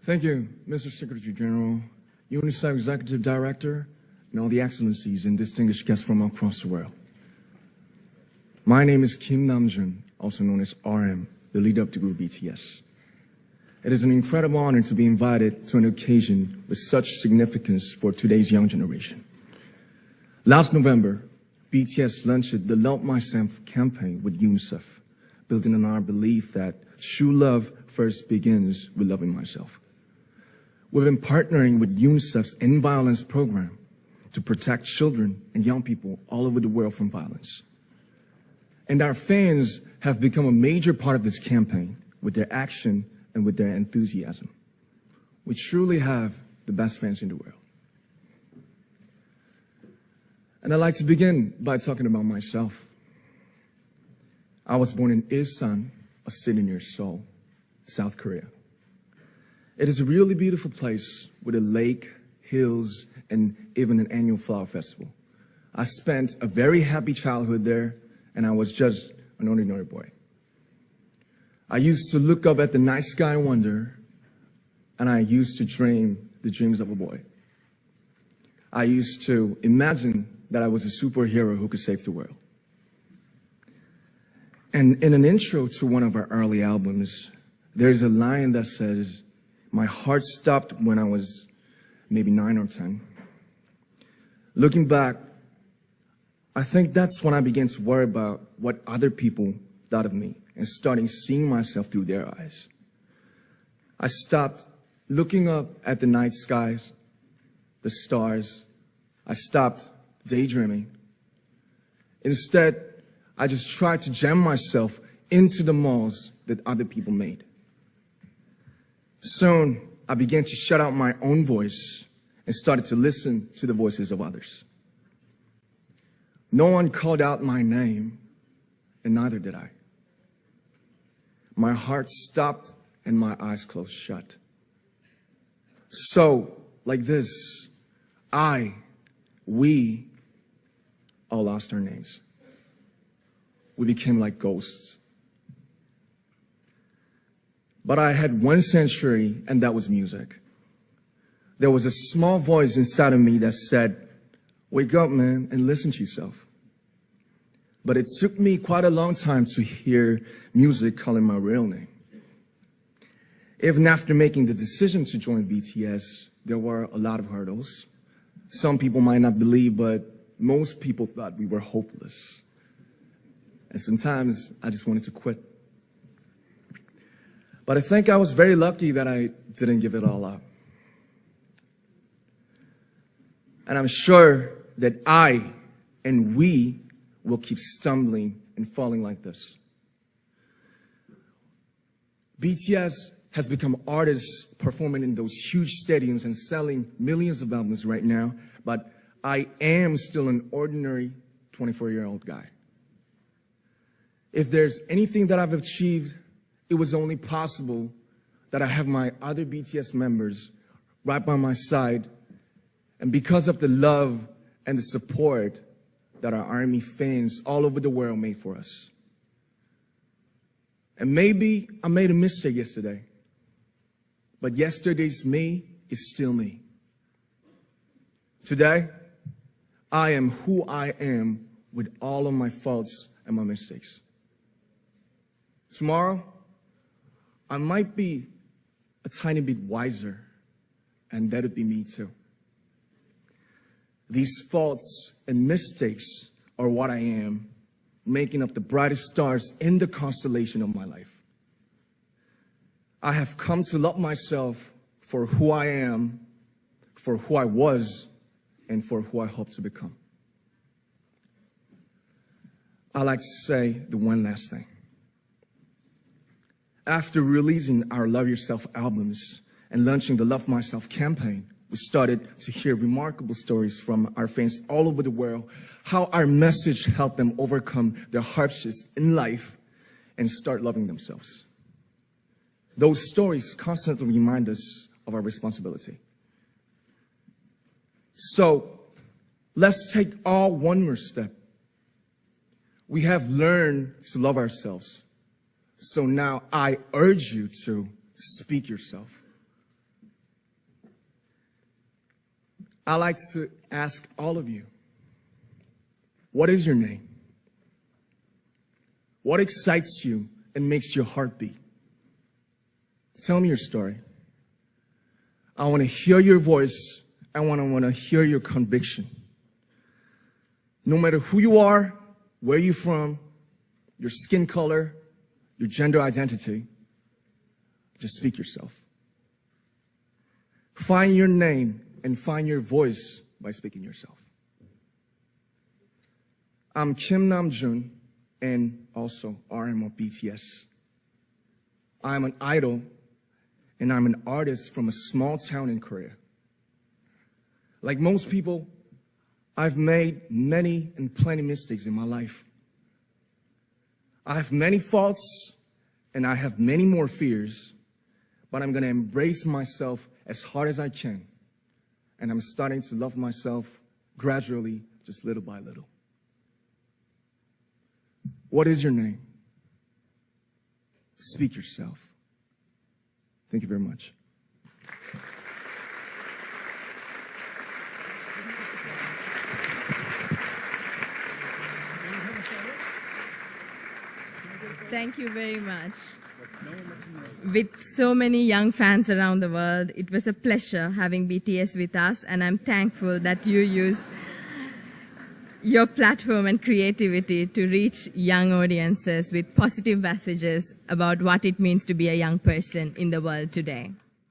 Thank you, Mr. Secretary General, INDO SUB Executive Director, and all the excellencies and distinguished guests from across the world. My name is Kim Namjoon, also known as RM, the leader of the group BTS. It is an incredible honor to be invited to an occasion with such significance for today's young generation. Last November, BTS launched the Love Myself campaign with INDO SUB, building on our belief that true love first begins with loving myself. We've been partnering with INDO SUB's End Violence program to protect children and young people all over the world from violence. And our fans have become a major part of this campaign with their action and with their enthusiasm. We truly have the best fans in the world. And I'd like to begin by talking about myself. I was born in Ilsan, a city near Seoul, South Korea. It is a really beautiful place with a lake, hills, and even an annual flower festival. I spent a very happy childhood there, and I was just an ordinary boy. I used to look up at the night sky and wonder, and I used to dream the dreams of a boy. I used to imagine that I was a superhero who could save the world. And in an intro to one of our early albums, there's a line that says, "My heart stopped when I was maybe 9 or 10. Looking back, I think that's when I began to worry about what other people thought of me and starting seeing myself through their eyes. I stopped looking up at the night skies, the stars. I stopped daydreaming. Instead, I just tried to jam myself into the malls that other people made. Soon, I began to shut out my own voice and started to listen to the voices of others. No one called out my name, and neither did I. My heart stopped and my eyes closed shut. So, like this, we all lost our names. We became like ghosts. But I had one sanctuary, and that was music. There was a small voice inside of me that said, "Wake up, man, and listen to yourself." But it took me quite a long time to hear music calling my real name. Even after making the decision to join BTS, there were a lot of hurdles. Some people might not believe, but most people thought we were hopeless. And sometimes I just wanted to quit. But I think I was very lucky that I didn't give it all up. And I'm sure that I and we will keep stumbling and falling like this. BTS has become artists performing in those huge stadiums and selling millions of albums right now, but I am still an ordinary 24-year-old guy. If there's anything that I've achieved, it was only possible that I have my other BTS members right by my side, and because of the love and the support that our ARMY fans all over the world made for us. And maybe I made a mistake yesterday, but yesterday's me is still me. Today, I am who I am with all of my faults and my mistakes. Tomorrow, I might be a tiny bit wiser, and that would be me too. These faults and mistakes are what I am, making up the brightest stars in the constellation of my life. I have come to love myself for who I am, for who I was, and for who I hope to become. I'd like to say the one last thing. After releasing our Love Yourself albums and launching the Love Myself campaign, we started to hear remarkable stories from our fans all over the world, how our message helped them overcome their hardships in life and start loving themselves. Those stories constantly remind us of our responsibility. So let's take one more step. We have learned to love ourselves. So now I urge you to speak yourself. I'd like to ask all of you, what is your name? What excites you and makes your heart beat? Tell me your story. I want to hear your voice. I want to hear your conviction. No matter who you are, where you're from, your skin color, your gender identity, just speak yourself. Find your name and find your voice by speaking yourself. I'm Kim Namjoon and also RM of BTS. I'm an idol and I'm an artist from a small town in Korea. Like most people, I've made many and plenty mistakes in my life. I have many faults and I have many more fears, but I'm gonna embrace myself as hard as I can. And I'm starting to love myself gradually, just little by little. What is your name? Speak yourself. Thank you very much. Thank you very much. With so many young fans around the world, it was a pleasure having BTS with us, and I'm thankful that you use your platform and creativity to reach young audiences with positive messages about what it means to be a young person in the world today.